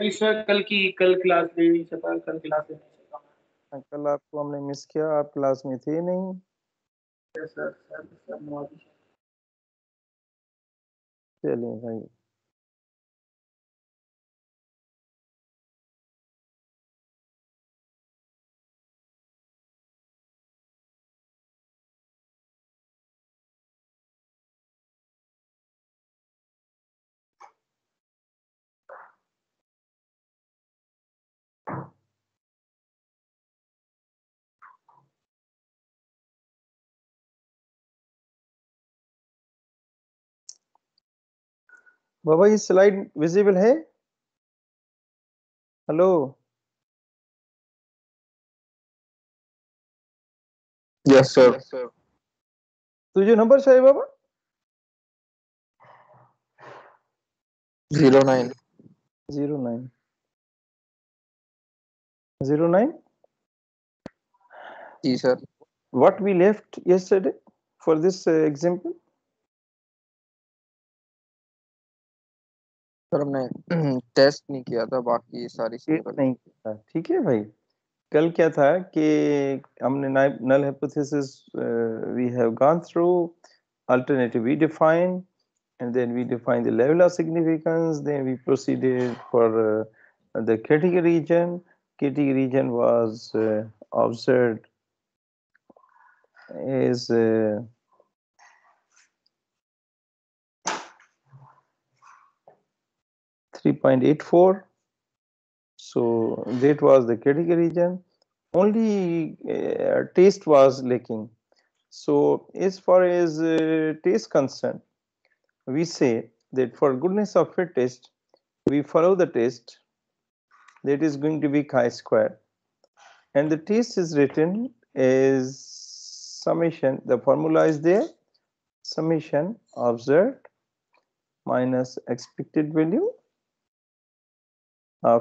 नहीं सर, कल क्लास ले नहीं सका, कल क्लास ले नहीं सका। कल आपको हमने मिस किया, आप क्लास में थे नहीं। सर माफी। चलिए भाई, बाबा ये स्लाइड विजिबल है? Hello, yes sir. तुझे नंबर चाहिए बाबा? 09 09 09 जी sir. what we left yesterday for this example? Sir हमने टेस्ट नहीं किया था, बाकी सारी चीजें नहीं, ठीक है भाई। कल क्या था कि हमने null hypothesis we have gone through, alternative we define, and then we define the level of significance. Then we proceeded for the critical region. Critical region was observed is 3.84. So that was the critical region. Only taste was lacking. So as far as taste concerned, we say that for goodness of fit test, we follow the test that is going to be chi-square, and the test is written as summation. The formula is there: summation observed minus expected value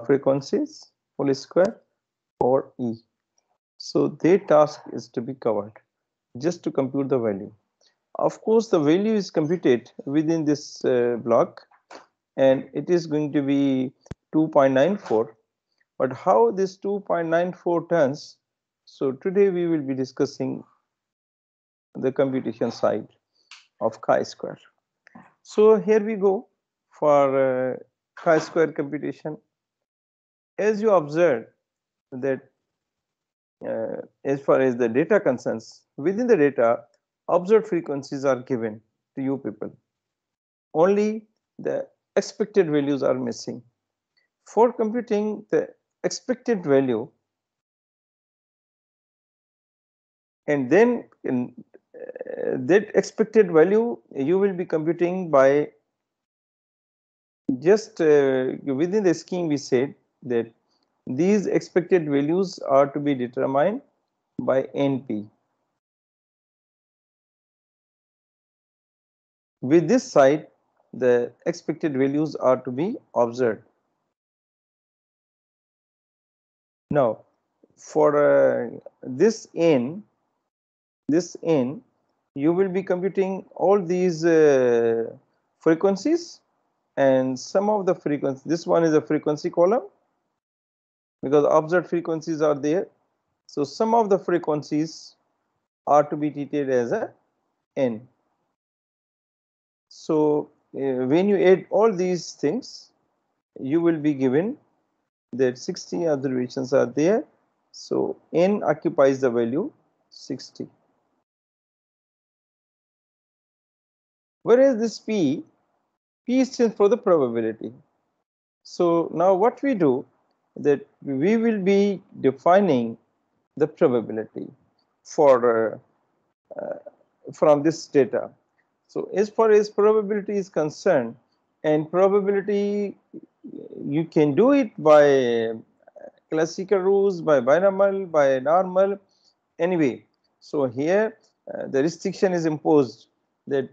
frequencies whole square or E. So their task is to be covered, just to compute the value. Of course, the value is computed within this block, and it is going to be 2.94. But how this 2.94 turns? So today we will be discussing the computation side of chi-square. So here we go for chi-square computation. As you observe that as far as the data concerns, within the data, observed frequencies are given to you people. Only the expected values are missing. For computing the expected value, and then in that expected value you will be computing by just within the scheme we said that these expected values are to be determined by NP. With this side, the expected values are to be observed. Now, for this n, you will be computing all these frequencies, and some of the frequencies. This one is a frequency column because observed frequencies are there. So some of the frequencies are to be treated as a n. So when you add all these things, you will be given that 60 observations are there. So n occupies the value 60. Whereas this P stands for the probability. So now what we do, that we will be defining the probability for from this data. So as far as probability is concerned, and probability you can do it by classical rules, by binomial, by normal, anyway. So here the restriction is imposed that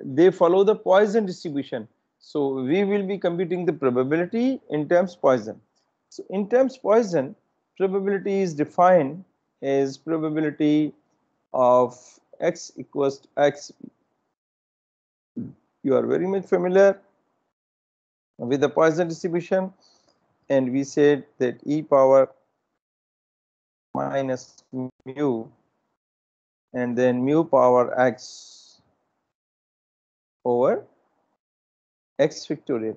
they follow the Poisson distribution. So we will be computing the probability in terms Poisson. So in terms Poisson, probability is defined as probability of x equals to x. You are very much familiar with the Poisson distribution. and we said that e power minus mu and then mu power x over x factorial.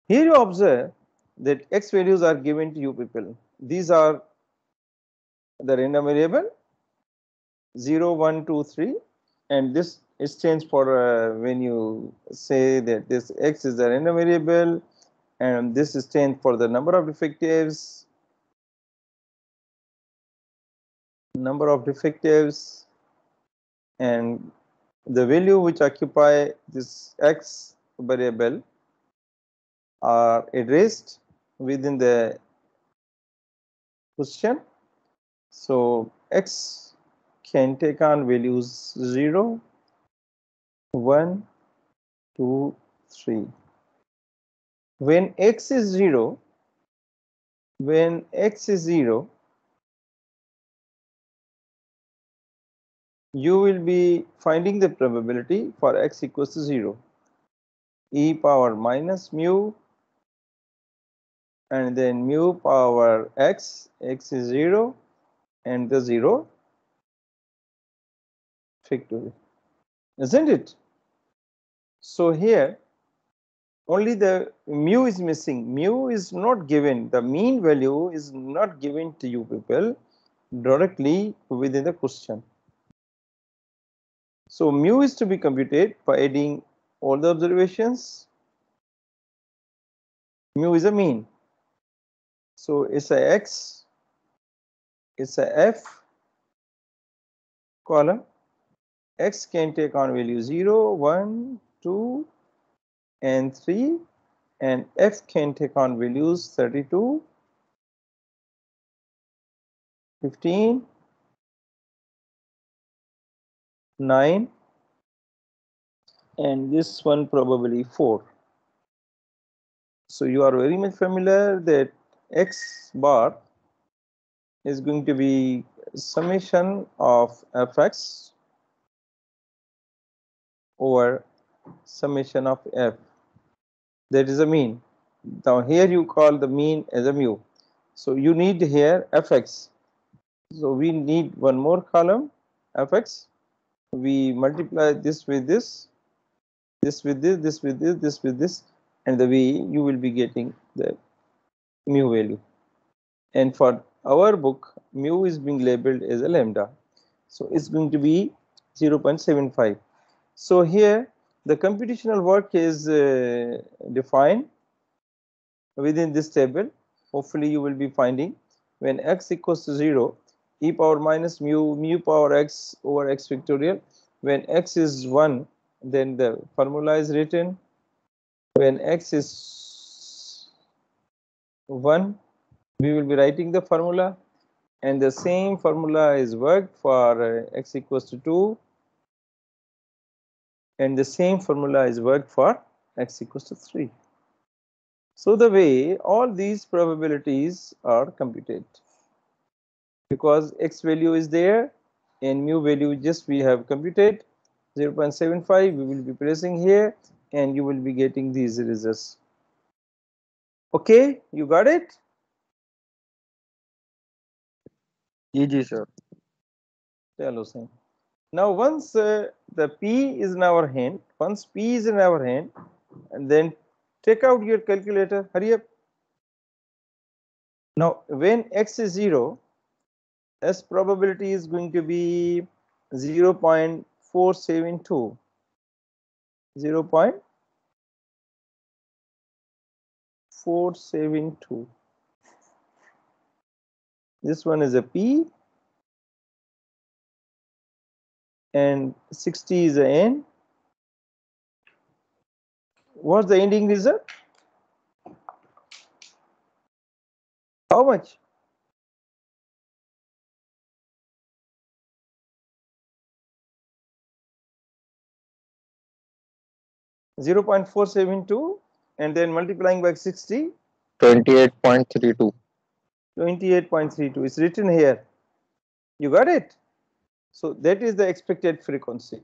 Here you observe that x values are given to you people. These are the random variable 0, 1, 2, 3, and this stands for when you say that this x is the random variable, and this stands for the number of defectives, and the value which occupy this x variable are addressed within the question. So x can take on values 0, 1, 2, 3. When x is 0, you will be finding the probability for x equals to 0. E power minus mu and then mu power x is 0 and the 0 factorial, isn't it? So here only the mu is missing. Mu is not given. The mean value is not given to you people directly within the question. So mu is to be computed by adding all the observations. Mu is a mean. So it's a x, it's a f column. X can take on value 0, 1, 2, and 3, and f can take on values 32, 15, 9, and this one probably 4. So you are very much familiar that x bar is going to be summation of fx over summation of f. That is a mean. Now here you call the mean as a mu. So you need here fx. So we need one more column fx. We multiply this with this, this with this, this with this, this with this, and the way you will be getting the mu value. And for our book, mu is being labeled as a lambda. So it's going to be 0.75. So here the computational work is defined within this table. Hopefully you will be finding when x equals to 0, e power minus mu power x over x factorial. When x is 1, then the formula is written. When x is 1, we will be writing the formula, and the same formula is worked for x equals to 2, and the same formula is worked for x equals to 3. So the way all these probabilities are computed, because x value is there and mu value just we have computed 0.75, we will be pressing here and you will be getting these results. Okay, you got it? Ji sir. Chalo sir. Now once the P is in our hand, and then take out your calculator, hurry up. Now when x is 0, S probability is going to be 0.472. 0.472. This one is a P and 60 is a N. What's the ending result? How much? .472 and then multiplying by 60. 28.32. 28.32 is written here. You got it? So that is the expected frequency.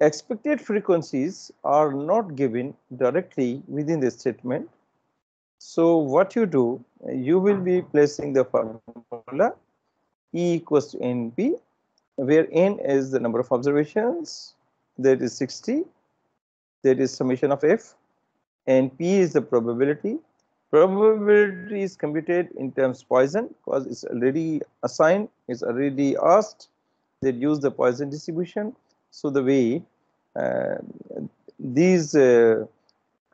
expected frequencies are not given directly within the statement. So what you do, you will be placing the formula E equals to NP, where N is the number of observations, that is 60, that is summation of F, and P is the probability. Probability is computed in terms Poisson because it's already assigned, it's already asked that use the Poisson distribution. So the way uh, these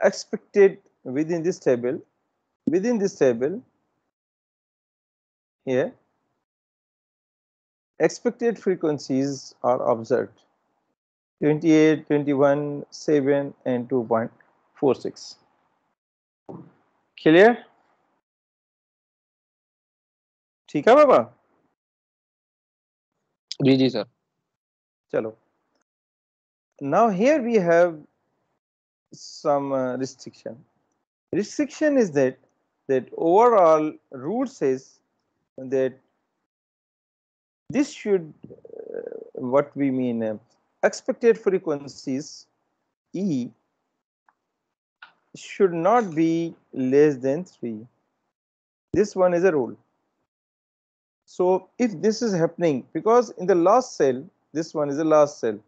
expected within this table here, expected frequencies are observed 28, 21, 7 and 2.46. Clear? ठीक है बाबा? जी sir. चलो. Now here we have some restriction. Restriction is that overall rule says that this should what we mean expected frequencies E should not be less than 3. This one is a rule. So if this is happening, because in the last cell, this one is the last cell,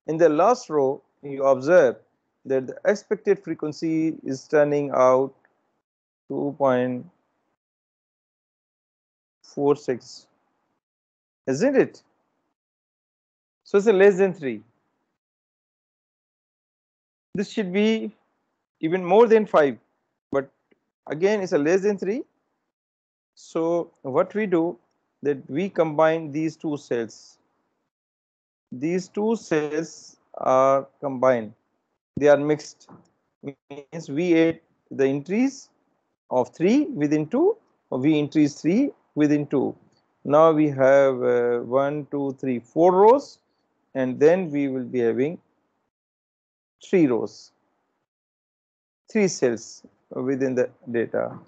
in the last row you observe that the expected frequency is turning out 2.46, isn't it? So it's a less than 3. This should be even more than 5, but again it's a less than 3. So what we do, that we combine these two cells. These two cells are combined, they are mixed, means we add the entries of 3 within 2, we increase 3 within 2. Now we have 1, 2, 3, 4 rows, and then we will be having 3 rows, 3 cells within the data.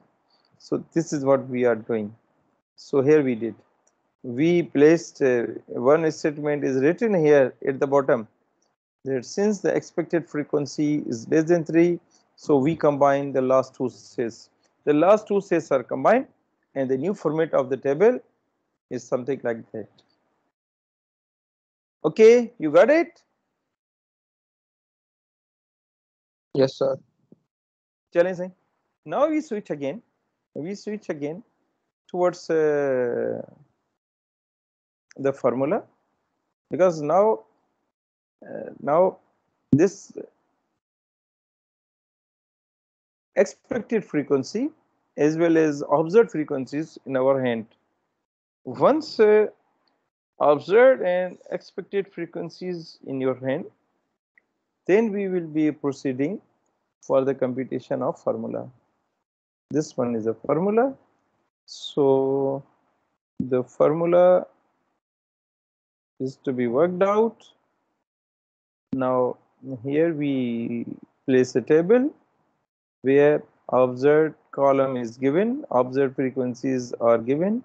So this is what we are doing. So here we did, we placed one statement is written here at the bottom, that since the expected frequency is less than 3, so we combine the last two sets. The last two sets are combined, and the new format of the table is something like that. Okay, you got it? Yes sir. Challenging. Now we switch again. Towards the formula, because now this expected frequency as well as observed frequencies in our hand. Once observed and expected frequencies in your hand, then we will be proceeding for the computation of formula. This one is a formula. So the formula is to be worked out. Now here we place a table where observed column is given, observed frequencies are given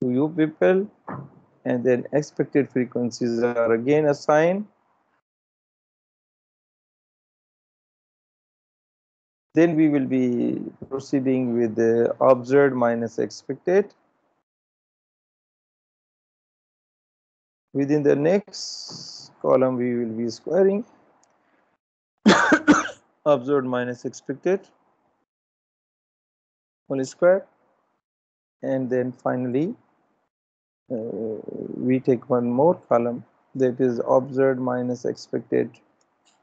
to you people, and then expected frequencies are again assigned. Then we will be proceeding with the observed minus expected. Within the next column, we will be squaring observed minus expected whole square, and then finally we take one more column, that is observed minus expected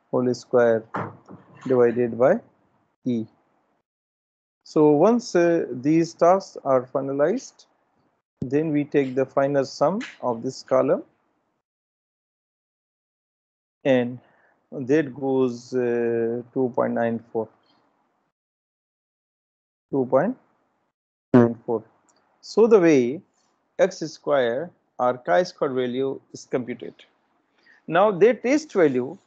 whole square divided by E. So once these tasks are finalized, then we take the final sum of this column, and that goes 2.94. So the way x square or chi-square value is computed. Now their test value,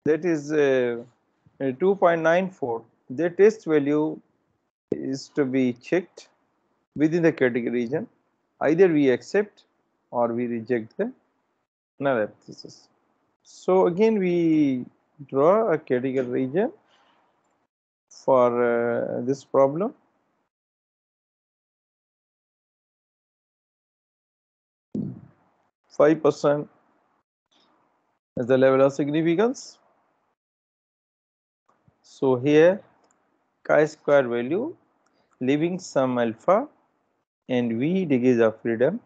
that is 2.94, their test value is to be checked within the category region. Either we accept or we reject the null hypothesis. So again, we draw a critical region for this problem. %5 is the level of significance. So here chi-square value leaving some alpha and V degrees of freedom.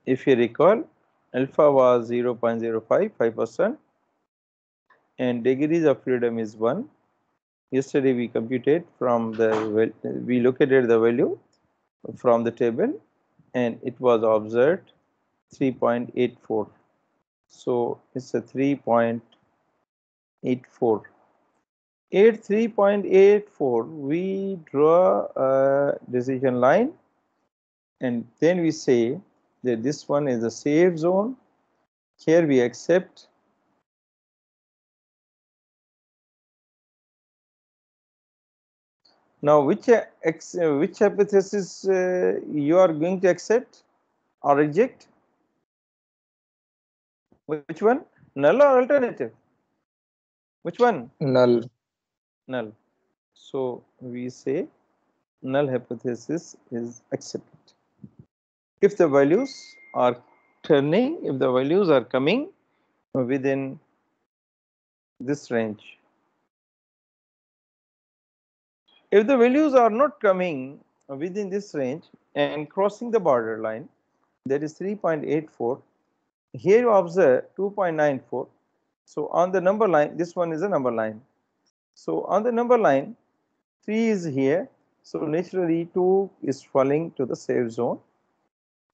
If you recall, alpha was 0.05, 5%, and degrees of freedom is 1. Yesterday we computed from the, we located the value from the table and it was observed 3.84. So it's a 3.84. At 3.84, we draw a decision line and then we say that this one is a safe zone. Here we accept now which hypothesis you are going to accept or reject? Which one? Null or alternative? Which one? Null. Null. So we say null hypothesis is accepted. If the values are turning, if the values are coming within this range. If the values are not coming within this range and crossing the borderline, that is 3.84, here you observe 2.94. So on the number line, this one is a number line. So on the number line, 3 is here. So naturally 2 is falling to the safe zone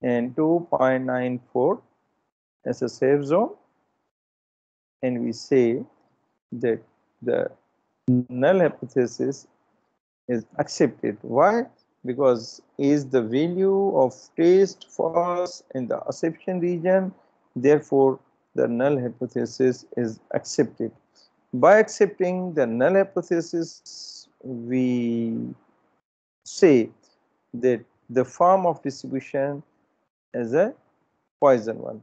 and 2.94 as a safe zone. And we say that the null hypothesis is accepted. Why? Because is the value of test false in the acceptation region, therefore the null hypothesis is accepted. By accepting the null hypothesis, we say that the form of distribution is a Poisson one.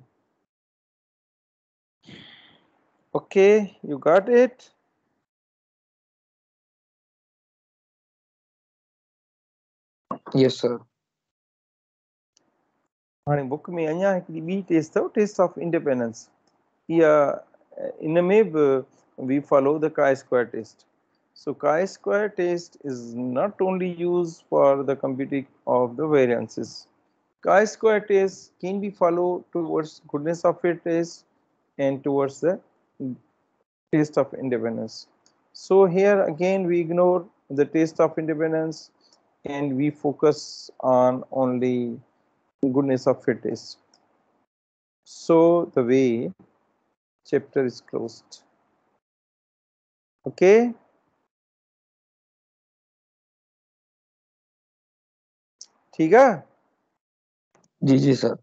Okay, you got it? Yes, sir. हाणे book में अञा हिकिड़ी ॿी test अथव, test of independence. इहा इन में बि we follow the chi-square test. So chi-square test is not only used for the computing of the variances. Chi-square test can be followed towards goodness of fit test and towards the test of independence. So here again we ignore the test of independence and we focus on only goodness of fit test. So the way chapter is closed. Okay. ठीक है? जी sir.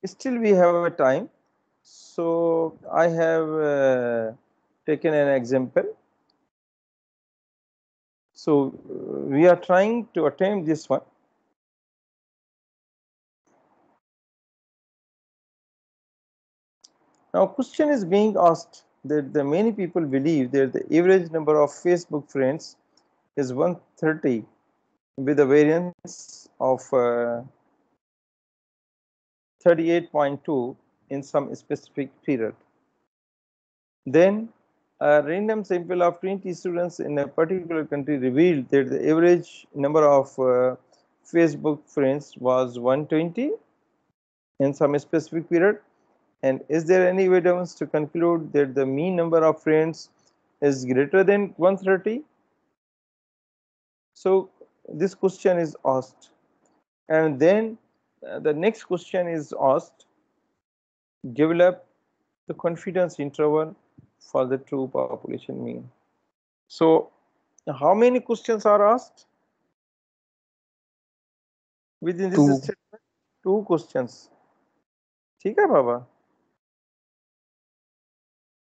Still we have a time. So I have taken an example. So we are trying to attempt this one. Now question is being asked that the many people believe that the average number of Facebook friends is 130 with a variance of 38.2 in some specific period. Then a random sample of 20 students in a particular country revealed that the average number of Facebook friends was 120 in some specific period. And is there any evidence to conclude that the mean number of friends is greater than 130? So this question is asked. And then the next question is asked, develop the confidence interval for the true population mean. So how many questions are asked within this statement? 2 questions. ठीक है बाबा?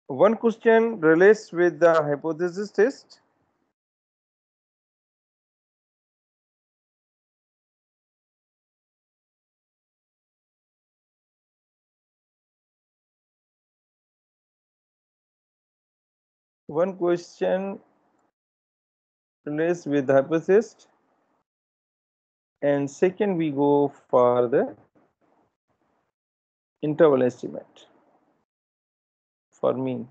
One question relates with the hypothesis test. one question relates with the hypothesis, and second we go for the interval estimate for mean.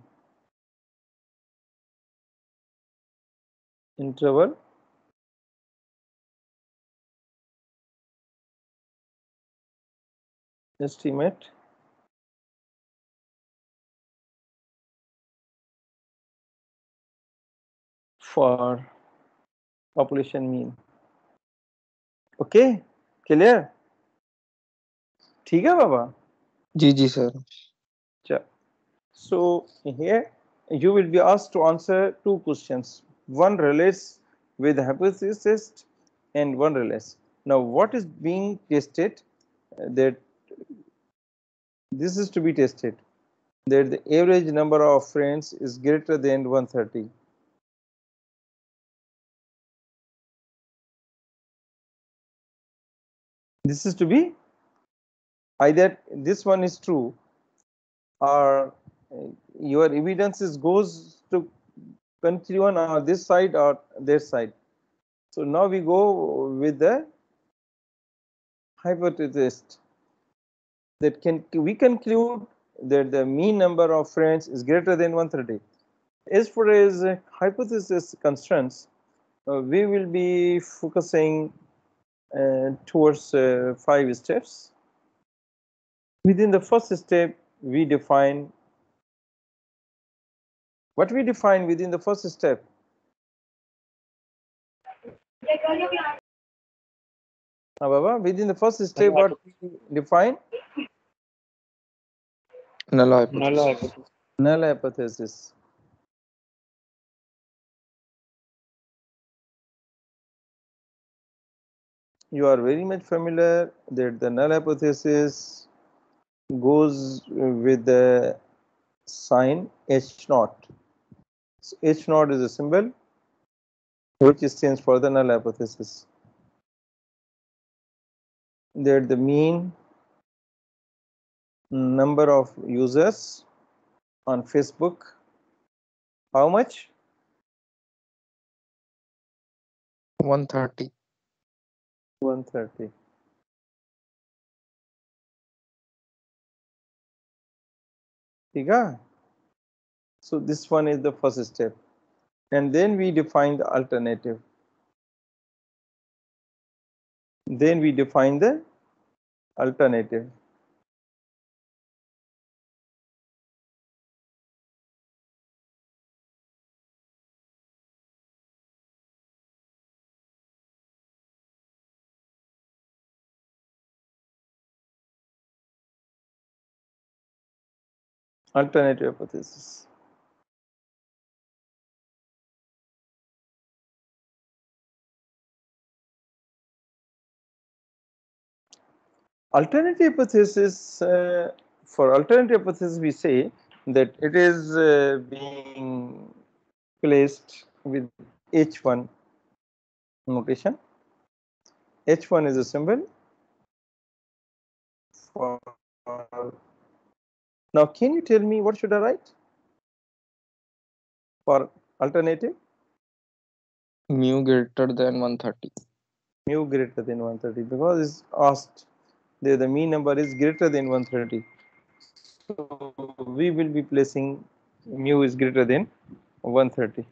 Interval estimate for population mean. Okay, clear? ठीक है बाबा? जी sir. So here you will be asked to answer two questions. One relates with the hypothesis and one relates. Now what is being tested? That this is to be tested, that the average number of friends is greater than 130. This is to be either this one is true or your evidence goes to conclusion on this side or this side. So now we go with the hypothesis that we conclude that the mean number of friends is greater than 130. As far as hypothesis concerns, we will be focusing towards 5 steps. Within the first step, we define what we define within the first step. Baba, within the first step, what we define? Null hypothesis. Null hypothesis. You are very much familiar that the null hypothesis goes with the sign H naught. So H naught is a symbol which stands for the null hypothesis. That the mean number of users on Facebook, how much? 130. 130. So this one is the first step, and then we define the alternative. Then we define the alternative. Alternative hypothesis. Alternative hypothesis, for alternative hypothesis, we say that it is being placed with H1 notation. H1 is a symbol for. Now, can you tell me what should I write for alternative? Mu greater than 130. Mu greater than 130, because it's asked that the mean number is greater than 130. So we will be placing mu is greater than 130.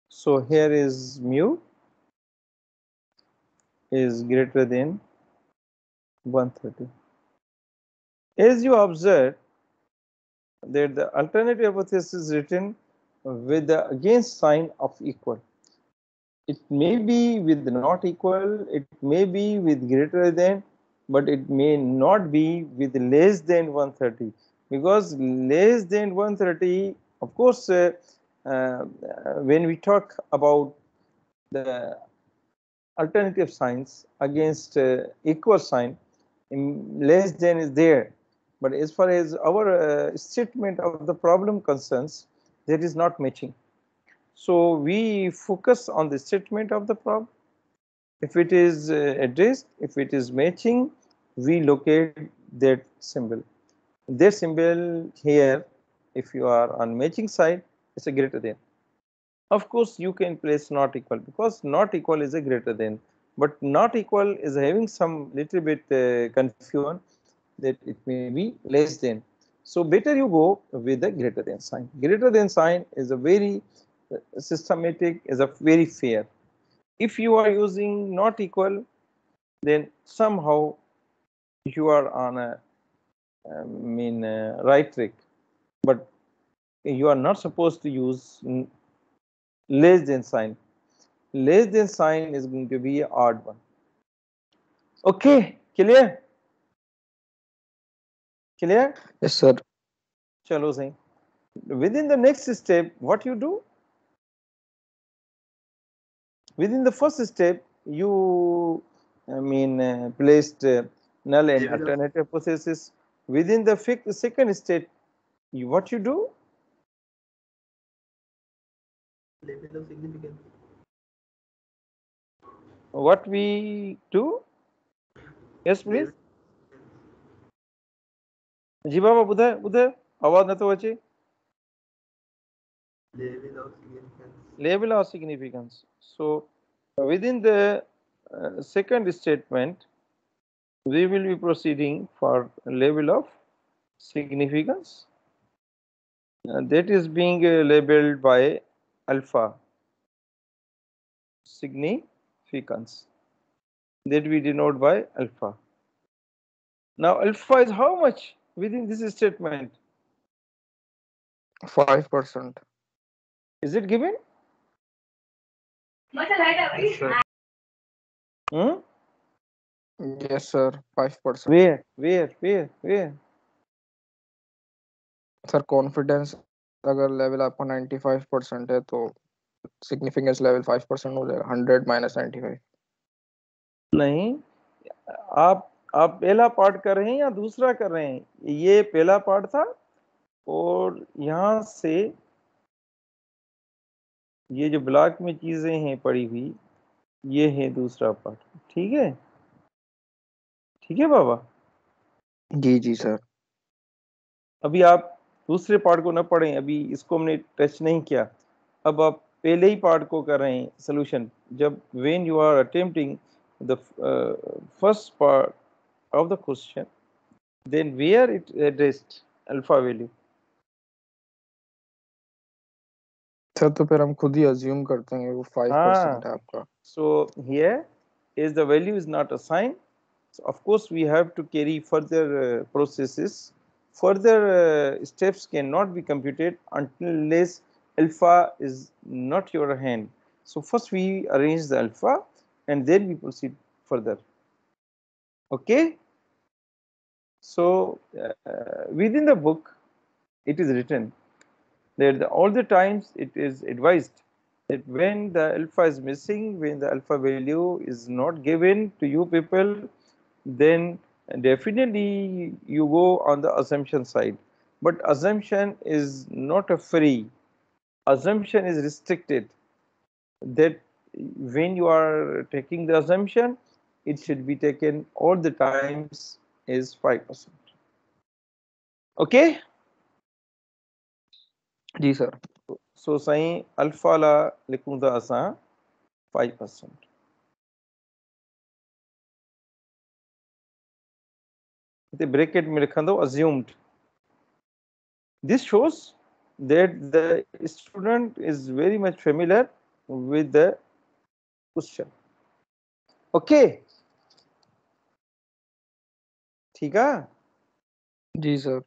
So here is mu is greater than 130. As you observe that the alternative hypothesis is written with the against sign of equal. It may be with not equal, it may be with greater than, but it may not be with less than 130, because less than 130, of course, when we talk about the alternative signs against equal sign, less than is there, but as far as our statement of the problem concerns, that is not matching. So we focus on the statement of the problem. If it is addressed, if it is matching, we locate that symbol. That symbol here, if you are on matching side, it's a greater than. Of course, you can place not equal because not equal is a greater than, but not equal is having some little bit confusion that it may be less than. So better you go with the greater than sign. Greater than sign is a very systematic, is a very fair. If you are using not equal, then somehow you are on a right trick, but you are not supposed to use less than sign. Less than sign is going to be an odd one. Okay, clear? Clear? Yes, sir. Chalo sahi. Within the next step, what you do? Within the first step, you placed null and alternative processes. Within the second step, what you do? Level of significance. What we do? Yes, please. जी बाबा बुधाए बुधाए आवाज न तो बचे. Level of significance. Level of significance. So within the second statement, we will be proceeding for level of significance. That is being labeled by alpha significance, that we denote by alpha. Now alpha is how much within this statement? 5%. Is it given? Yes, sir. Hmm? Yes, sir. 5%. Where? Sir confidence अगर level आपका 95% है तो significance level 5% हो जाएगा 100 minus 95. नहीं, आप पहला part कर रहे हैं या दूसरा कर रहे हैं? ये पहला पार्ट था और यहाँ से ये जो ब्लॉक में चीजें हैं पड़ी हुई, ये है दूसरा पार्ट. ठीक है, ठीक है बाबा. जी जी सर. अभी आप दूसरे पार्ट को न पढ़ें, अभी इसको हमने टच नहीं किया. अब आप पहले ही पार्ट को कर रहे हैं सोल्यूशन. जब when you are attempting the first part of the question, then where it addressed alpha value. Sir तो फिर हम खुद ही अज्यूम करते हैं वो 5% है आपका. So here is the value is not assigned. So of course we have to carry further processes. Further steps cannot be computed unless alpha is not your hand. So first we arrange the alpha and then we proceed further. Okay. So within the book it is written that all the times it is advised that when the alpha is missing, when the alpha value is not given to you people, then definitely you go on the assumption side. But assumption is not a free. Assumption is restricted. That when you are taking the assumption, it should be taken all the times is 5%. Okay? जी sir. So saying alpha la likunda asa 5%. The bracket में लिखा दो assumed. This shows that the student is very much familiar with the question. Okay. ठीक है? जी sir.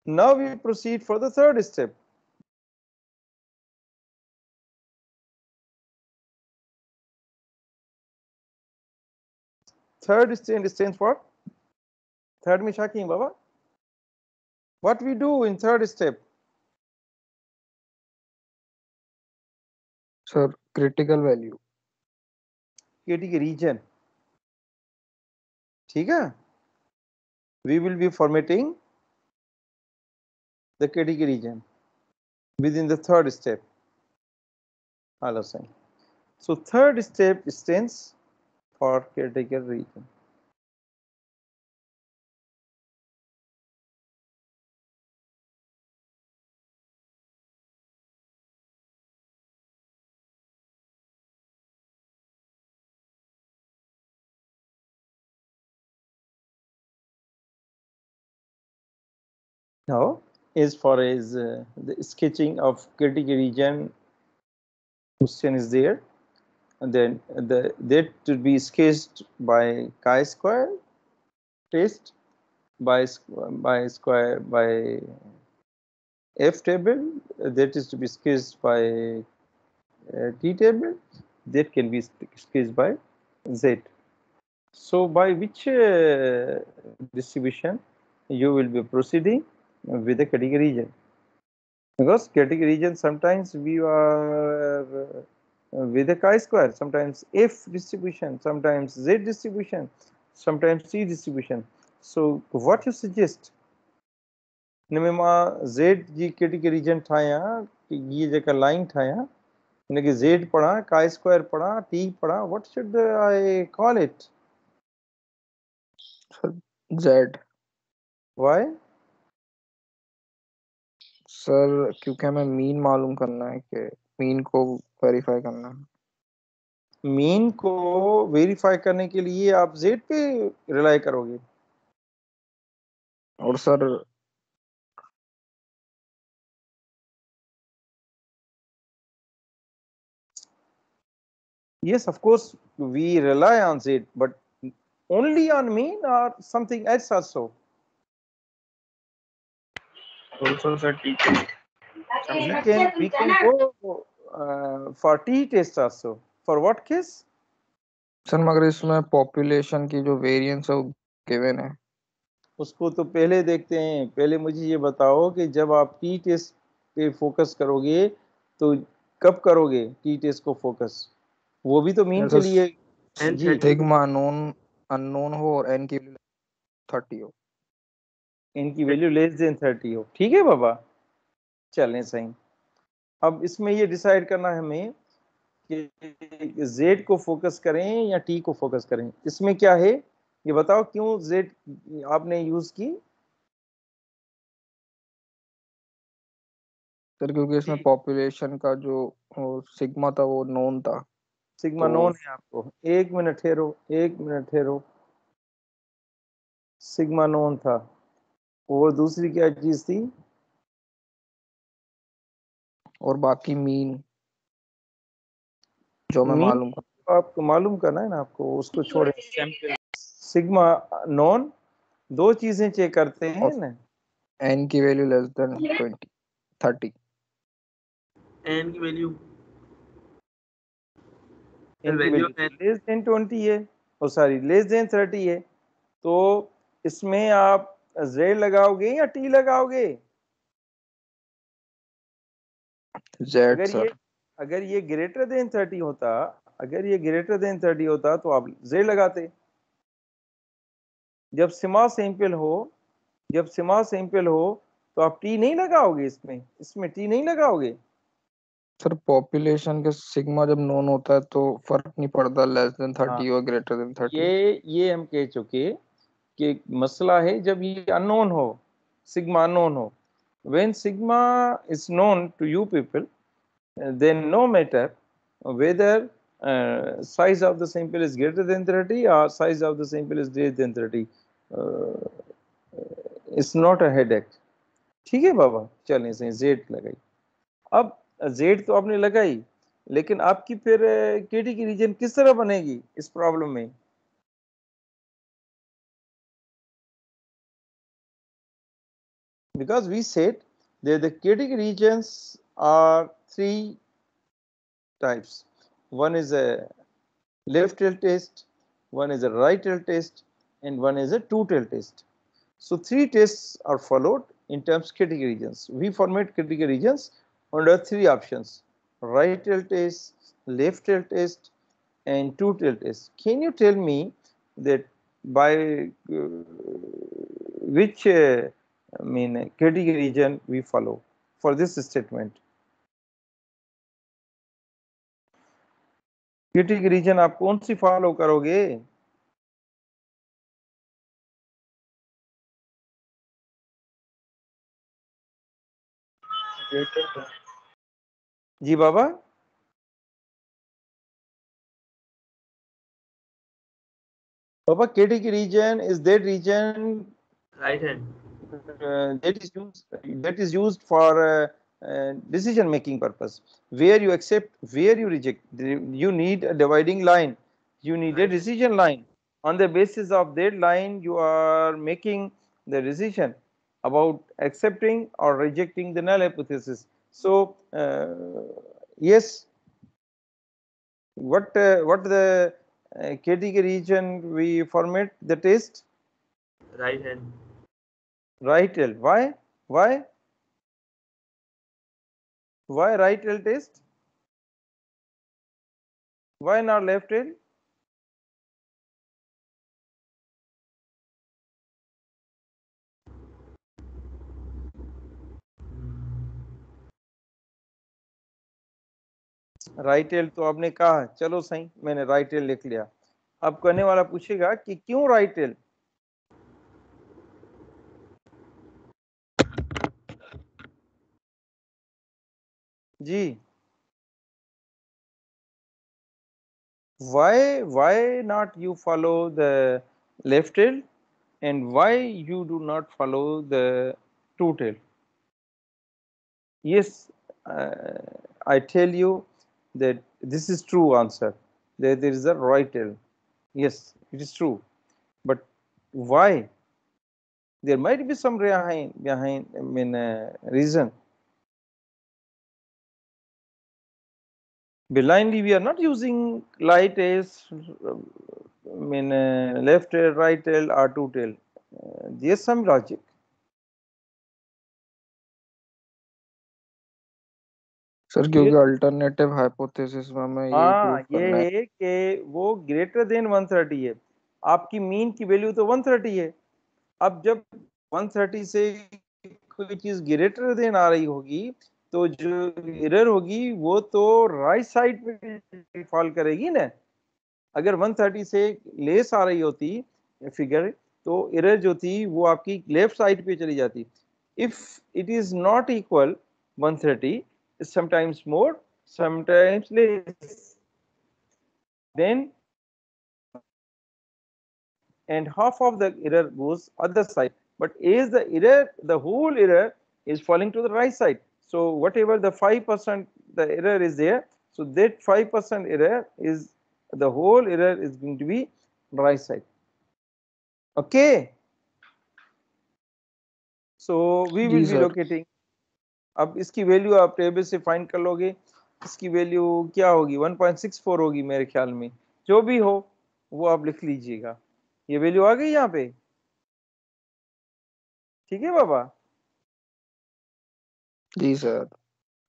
Now we proceed for the third step. Third stands for third में क्या किए बाबा? What we do in third step? Sir critical value. KT region. ठीक है? We will be formatting the KT region within the third step. So third step stands for critical region. Now, as far as the sketching of critical region question is there, and then that to be sketched by chi-square test by square by F table, that is to be sketched by T table, that can be sketched by Z. So by which distribution you will be proceeding with the critical region? Because critical region sometimes we are with a chi-square, sometimes F distribution, sometimes Z distribution, sometimes C distribution. So what you suggest? हिनमें Z जी critical region ठाहियां कि ये जेका line ठाहियां हिनखे Z पढ़ां, chi-square पढ़ां, T पढ़ां, what should I call it? Z. Why? Sir क्योंकि हमें mean मालूम करना है कि मीन को वेरीफाई करना है। मीन को वेरीफाई करने के लिए आप Z पे रिलाई करोगे? और sir Yes, of course, we rely on Z, but only on mean or something else also? Also, sir, teacher. We can go for T test also. For what case? Sir मगर इसमें population की जो variance है वो given है। उसको तो पहले देखते हैं। पहले मुझे ये बताओ कि जब आप टी टेस्ट पे फोकस करोगे तो कब करोगे टी टेस्ट को फोकस? वो भी तो मीन के लिए जी। सिग्मा अननोन हो और एन की 30 हो, इनकी वैल्यू लेस देन 30 हो। ठीक है बाबा, चलें सही। अब इसमें ये डिसाइड करना है हमें कि Z को फोकस करें या T को फोकस करें। इसमें क्या है ये बताओ, क्यों Z आपने यूज की? सर क्योंकि इसमें पॉपुलेशन का जो सिग्मा था वो नोन था। सिग्मा नोन है आपको। एक मिनट ठहरो। सिग्मा नोन था, वो दूसरी क्या चीज थी? और बाकी मीन जो मैं मीन मालूम आपको मालूम करना है ना, आपको उसको छोड़े। सिग्मा नॉन दो चीजें चेक करते हैं ना, एन की वैल्यू लेस देन 30। एन की वैल्यू इनकी वैल्यू लेस देन 20 है, ओ सॉरी लेस देन 30 है। तो इसमें आप Z लगाओगे या T लगाओगे? Z sir. अगर ये ग्रेटर देन 30 होता, अगर ये ग्रेटर देन 30 होता तो आप Z लगाते। जब सिमा सैंपल हो तो आप T नहीं लगाओगे। इसमें T नहीं लगाओगे। सर पॉपुलेशन के सिग्मा जब नोन होता है तो फर्क नहीं पड़ता लेस देन 30 हाँ, और ग्रेटर देन 30। ये हम कह चुके कि मसला है जब ये अननोन हो, सिग्मा अननोन हो। when sigma is known to you people, then no matter whether size of the sample is greater than 30 or size of the sample is greater than 30, it's not a headache। ठीक है बाबा, चलें सही। Z लगाई। अब Z तो आपने लगाई, लेकिन आपकी फिर केटी की रीजन किस तरह बनेगी इस प्रॉब्लम में? Because we said that the chaotic regions are three types. One is a left tail test, one is a right tail test, and one is a two tail test. So three tests are followed in terms of critical regions. We format critical regions under three options: right tail test, left tail test, and two tail test. Can you tell me that by which critical region we follow for this statement? critical region आप कौन सी follow करोगे? जी बाबा, critical region is that region right hand that is used for decision making purpose, where you accept, where you reject. You need a dividing line, you need a Right. decision line. On the basis of that line, you are making the decision about accepting or rejecting the null hypothesis. So yes, what the KTK region we format the test? Right hand. Right L. Why right L test? Why not left L? Right L तो आपने कहा, चलो सही, मैंने right L लिख लिया। अब करने वाला पूछेगा कि क्यों राइट एल? जी, why not you follow the left tail and why you do not follow the two tail? Yes, I tell you that this is true answer, that there is a right tail. Yes, it is true, but why? There might be some behind I mean reason. Blindly we are not using light as left tail, right tail, or two tail. There's some logic. Sir क्योंकि alternative hypothesis में हमें यही prove हाँ, ये करना है। है कि वो ग्रेटर देन 130 है, आपकी मीन की वैल्यू तो 130 है। अब जब 130 से कोई चीज ग्रेटर देन आ रही होगी तो जो एरर होगी वो तो राइट साइड पे फॉल करेगी ना। अगर 130 से लेस आ रही होती फिगर तो एरर जो थी वो आपकी लेफ्ट साइड पे चली जाती। If it is not equal 130, sometimes more, sometimes less, then and half of the error goes other side, but as the error, the whole error is falling to the right side, so whatever the 5% the error is there, so that 5% error is the whole error is going to be right side. Okay, so we will जी be sir. locating. अब इसकी value आप table से find कर लोगे, इसकी value क्या होगी 1.64 होगी मेरे ख्याल में, जो भी हो वो आप लिख लीजिएगा। ये वैल्यू आ गई यहाँ पे, ठीक है बाबा? जी सर।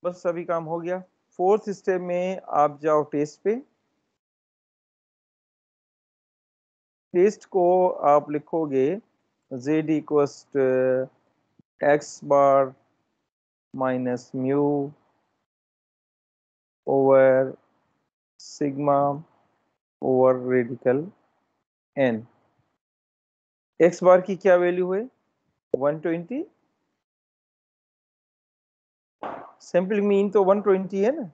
बस सभी काम हो गया। फोर्थ स्टेप में आप जाओ टेस्ट पे। टेस्ट को आप लिखोगे z equals x bar minus mu over sigma over radical n। X bar की क्या वैल्यू है 120, सैंपल मीन तो 120 है ना,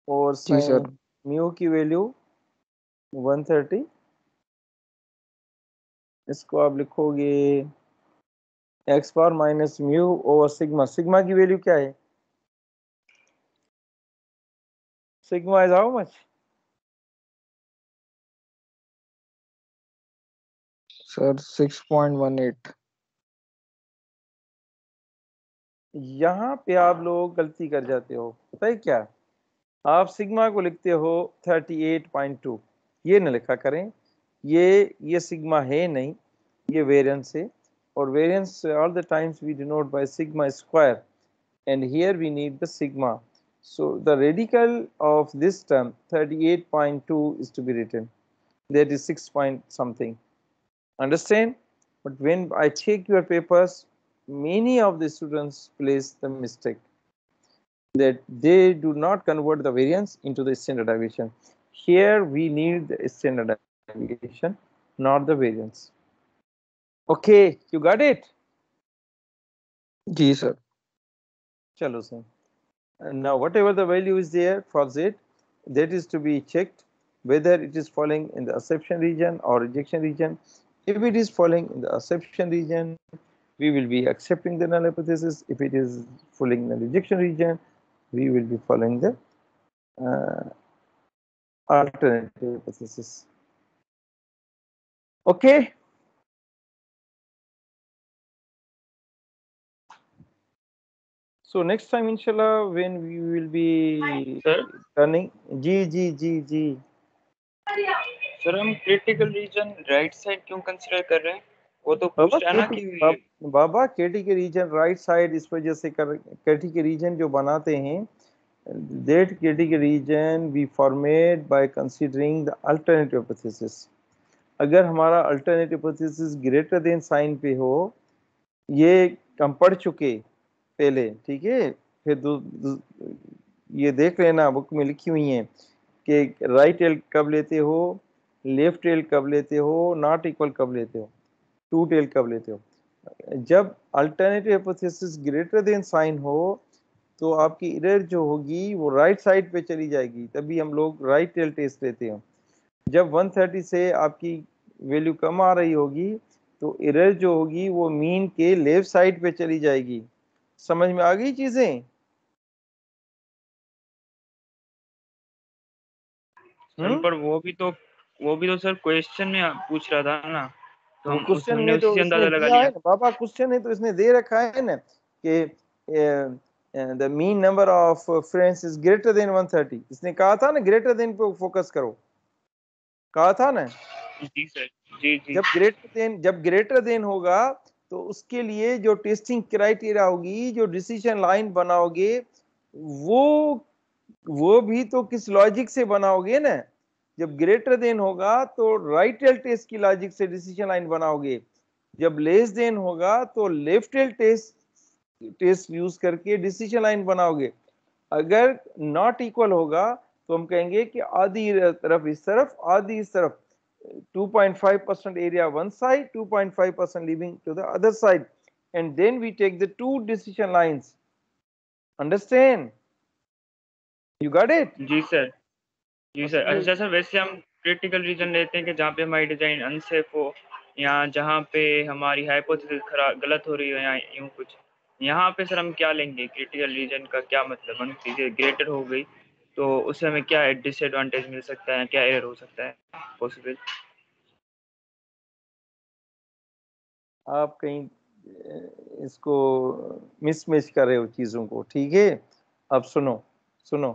और जी सर। म्यू की वैल्यू 130। इसको आप लिखोगे x bar minus mu over sigma. Sigma की वैल्यू क्या है? Sigma is how much? Sir 6.18। यहाँ पे आप लोग गलती कर जाते हो, पता है क्या? आप सिग्मा को लिखते हो 38.2, ये न लिखा करें, ये सिग्मा है नहीं, ये वेरिएंस है, और variance all the times we denote by sigma square, and here we need the sigma. So the radical of this term 38.2 is to be written, that is 6 point something, understand? But when I check your papers, many of the students place the mistake that they do not convert the variance into the standard deviation. Here we need the standard deviation, not the variance. Okay, you got it? जी sir. Chalo sir. And now whatever the value is there for z, that is to be checked whether it is falling in the acceptation region or rejection region. If it is falling in the acceptation region, we will be accepting the null hypothesis. If it is falling in the rejection region, we will be following the alternative hypothesis. Okay. So next time, inshallah, when we will be Sir? running, जी. Sir हम critical region right side क्यों consider कर रहे हैं? वो तो बाबा पूछ रहा है ना कि बाबा केटी के रीजन राइट साइड इस वजह से केटी के रीजन जो बनाते हैं, that केटी के reason we formate by considering the alternative hypothesis. अगर हमारा alternative hypothesis greater than sign पे हो, ये हम पढ़ चुके पहले, ठीक है, फिर ये देख लेना बुक में लिखी हुई है कि राइट टेल कब लेते हो, लेफ्ट टेल कब लेते हो, नॉट इक्वल कब लेते हो, टू टेल कब लेते हो। जब alternative hypothesis greater than sign हो तो आपकी एरर जो होगी वो राइट साइड पे चली जाएगी, तभी हम लोग राइट टेल टेस्ट लेते हैं। जब 130 से आपकी वैल्यू कम आ रही होगी तो एरर जो होगी वो मीन के लेफ्ट साइड पे चली जाएगी। समझ में आ गई चीजें? पर वो भी तो सर क्वेश्चन में पूछ रहा था ना, तो वो हम क्वेश्चन हमने में उसी तो से इसने अंदाजा लगा दिया लिया। है ना बाबा, क्वेश्चन है तो इसने दे रखा है ना कि the mean number of friends is greater than 130। इसने कहा था ना ग्रेटर देन पे फोकस करो, कहा था ना। जी सर, जी जी। जब ग्रेटर देन होगा तो उसके लिए जो टेस्टिंग क्राइटेरिया होगी, जो डिसीजन लाइन बनाओगे, वो भी तो किस लॉजिक से बनाओगे ना। जब ग्रेटर देन होगा तो राइट टेल टेस्ट की लॉजिक से डिसीजन लाइन बनाओगे, जब लेस देन होगा तो लेफ्ट टेल टेस्ट यूज करके डिसीजन लाइन बनाओगे। अगर नॉट इक्वल होगा तो हम कहेंगे कि आधी तरफ इस तरफ, आधी इस तरफ, 2.5% area one side, 2.5% leaving to the other side, and then we take the two decision lines. Understand? You got it? जी सर, जी सर। अच्छा सर, वैसे हम क्रिटिकल रीजन लेते हैं कि जहाँ पे हमारी डिजाइन अनसेफ हो, या जहाँ पे हमारी हाइपोथेसिस गलत हो रही हो, या यूं कुछ। यहाँ पे सर हम क्या लेंगे? क्रिटिकल रीजन का क्या मतलब? हम चीजें ग्रेटर हो गई तो उससे हमें क्या डिसएडवांटेज मिल सकता है, क्या एरर हो सकता है पॉसिबल? आप कहीं इसको मिसमैच कर रहे हो चीजों को, ठीक है। अब सुनो,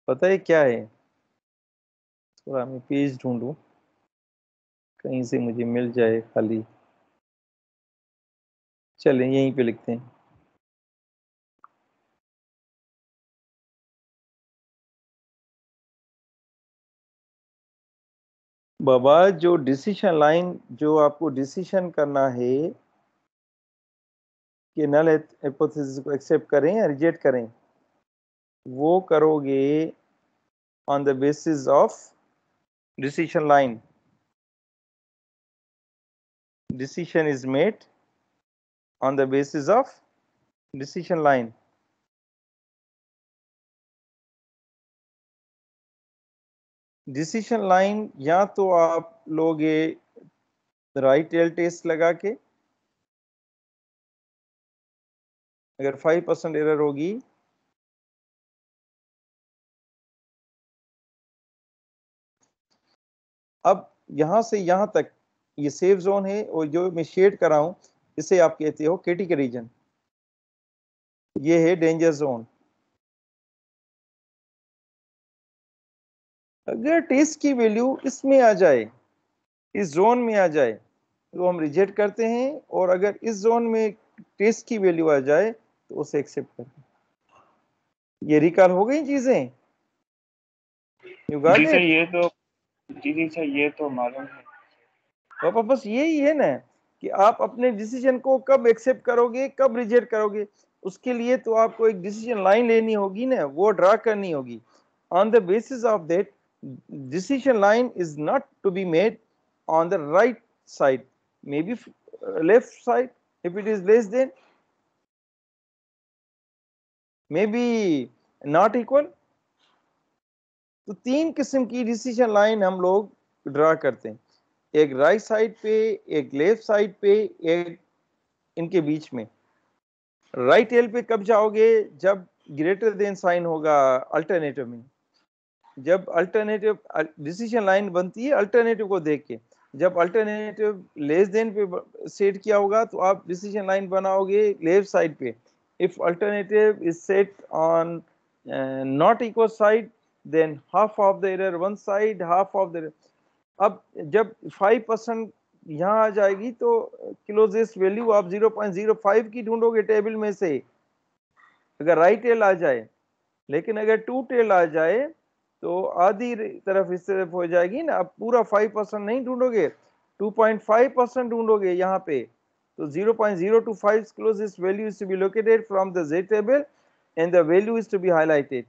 पता है क्या है, थोड़ा मैं पेज ढूंढूं कहीं से मुझे मिल जाए खाली। चलें यहीं पे लिखते हैं। बाबा जो डिसीजन लाइन जो आपको डिसीजन करना है कि नल हाइपोथेसिस को एक्सेप्ट करें या रिजेक्ट करें, वो करोगे on the basis of decision line. Decision is made on the basis of decision line. Decision line या तो आप लोगे राइट टेल टेस्ट लगा के, अगर 5% एरर होगी अब यहां से यहां तक ये सेफ जोन है, और जो मैं शेड कर रहा हूं इसे आप कहते हो केटी का रीजन, ये है डेंजर जोन। अगर टेस्ट की वैल्यू इसमें आ जाए, इस जोन में आ जाए, तो हम रिजेक्ट करते हैं, और अगर इस जोन में टेस्ट की वैल्यू आ जाए तो उसे एक्सेप्ट करते हैं। ये रिकॉल हो गई चीजें? You got ji sir, it? ये तो जी सर, ये तो मालूम है। पापा बस यही है ना कि आप अपने डिसीजन को कब एक्सेप्ट करोगे, कब रिजेक्ट करोगे, उसके लिए तो आपको एक डिसीजन लाइन लेनी होगी ना, वो ड्रा करनी होगी। On the basis of that decision line is not to be made on the right side, maybe left side if it is less than, maybe not equal। तो तीन किस्म की डिसीजन लाइन हम लोग ड्रा करते हैं, एक राइट साइड पे, एक लेफ्ट साइड पे, एक इनके बीच में। राइट एल पे कब जाओगे? जब ग्रेटर देन साइन होगा अल्टरनेटिव में। जब अल्टरनेटिव डिसीजन लाइन बनती है अल्टरनेटिव को देख के, जब अल्टरनेटिव लेस देन पे सेट किया होगा तो आप डिसीजन लाइन बनाओगे लेफ्ट साइड पे। If alternative is set on not equal side than half of the error one side, half of the. अब जब 5% यहाँ आ जाएगी तो क्लोजेस्ट वैल्यू आप 0.05 की ढूंढोगे टेबल में से, अगर राइट टेल आ जाए। लेकिन अगर टू टेल आ जाए तो आधी तरफ इस तरफ हो जाएगी ना, आप पूरा 5% नहीं ढूंढोगे, 2.5% ढूंढोगे यहाँ पे। तो 0.025 closest value is to be located from the Z table and the value is to be highlighted.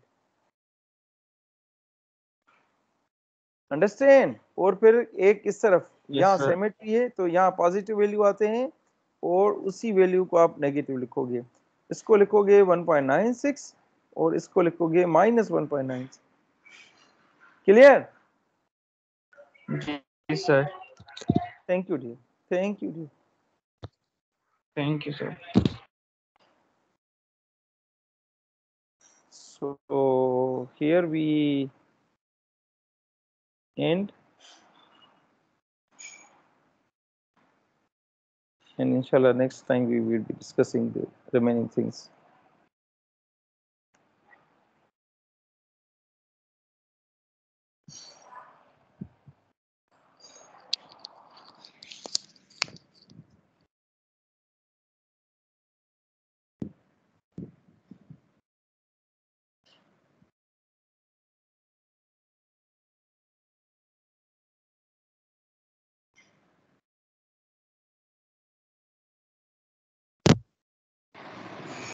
Understand? और फिर एक इस तरफ यहाँ सिमेट्री है तो यहाँ पॉजिटिव वैल्यू आते हैं और उसी वैल्यू को आप नेगेटिव लिखोगे। इसको लिखोगे 1.96 और इसको लिखोगे -1.96। क्लियर? जी sir. Thank you dear, thank you dear. Thank you sir. So here we end, and inshallah next time we will be discussing the remaining things.